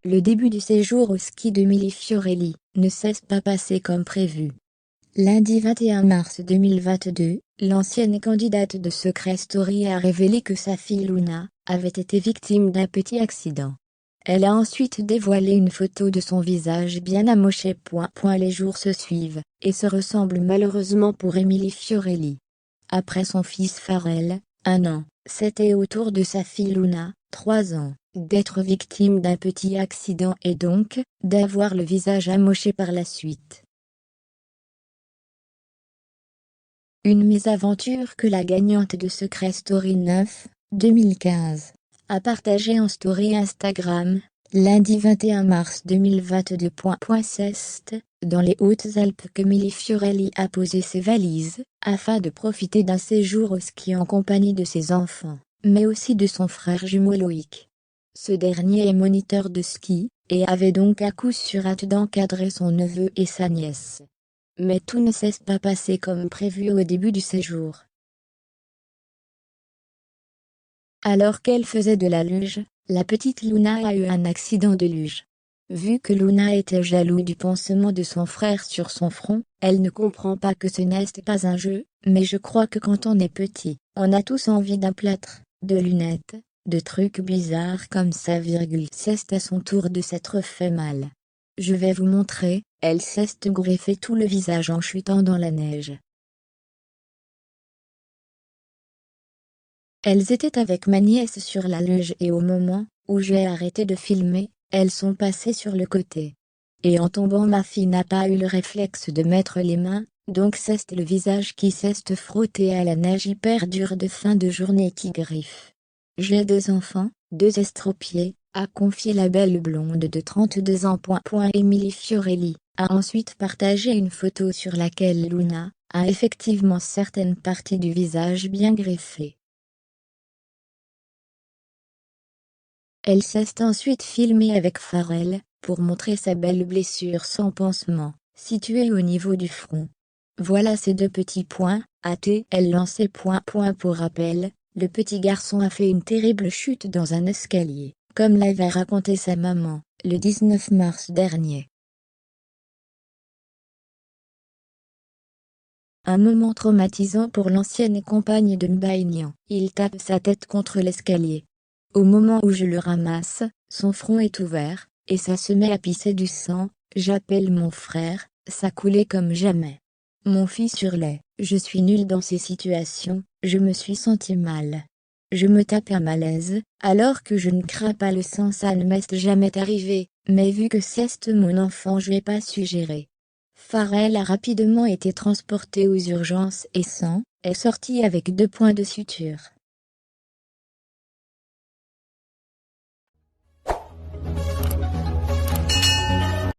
Le début du séjour au ski de Mili Fiorelli ne s'est pas passé comme prévu. Lundi 21 mars 2022, l'ancienne candidate de Secret Story a révélé que sa fille Luna avait été victime d'un petit accident. Elle a ensuite dévoilé une photo de son visage bien amoché. Les jours se suivent et se ressemblent malheureusement pour Emily Fiorelli. Après son fils Pharrell, 1 an, c'était au tour de sa fille Luna, 3 ans, d'être victime d'un petit accident et donc d'avoir le visage amoché par la suite. Une mésaventure que la gagnante de Secret Story 9, 2015, a partagée en story Instagram, lundi 21 mars 2022. C'est dans les Hautes-Alpes que Mili Fiorelli a posé ses valises, afin de profiter d'un séjour au ski en compagnie de ses enfants, mais aussi de son frère jumeau Loïc. Ce dernier est moniteur de ski, et avait donc à coup sûr hâte d'encadrer son neveu et sa nièce. Mais tout ne s'est pas passé comme prévu au début du séjour. Alors qu'elle faisait de la luge, la petite Luna a eu un accident de luge. Vu que Luna était jaloux du pansement de son frère sur son front, elle ne comprend pas que ce n'est pas un jeu, mais je crois que quand on est petit, on a tous envie d'un plâtre, de lunettes, de trucs bizarres comme ça. C'est à son tour de s'être fait mal. Je vais vous montrer, elle s'est greffé tout le visage en chutant dans la neige. Elles étaient avec ma nièce sur la luge et au moment où j'ai arrêté de filmer, elles sont passées sur le côté. Et en tombant, ma fille n'a pas eu le réflexe de mettre les mains, donc c'est le visage qui s'est frotté à la neige hyper dure de fin de journée qui griffe. J'ai 2 enfants, 2 estropiés, a confié la belle blonde de 32 ans. Emily Fiorelli a ensuite partagé une photo sur laquelle Luna a effectivement certaines parties du visage bien greffées. Elle s'est ensuite filmée avec Pharrell, pour montrer sa belle blessure sans pansement, située au niveau du front. Voilà ces 2 petits points, a-t-elle lancé. Pour rappel, le petit garçon a fait une terrible chute dans un escalier, comme l'avait raconté sa maman, le 19 mars dernier. Un moment traumatisant pour l'ancienne compagne de Mbagnian. Il tape sa tête contre l'escalier. Au moment où je le ramasse, son front est ouvert, et ça se met à pisser du sang. J'appelle mon frère, ça coulait comme jamais. Mon fils hurlait, je suis nulle dans ces situations, je me suis senti mal. Je me tape un malaise, alors que je ne crains pas le sang, ça ne m'est jamais arrivé, mais vu que c'est mon enfant, je n'ai pas su gérer. Pharrell a rapidement été transporté aux urgences et est sorti avec 2 points de suture.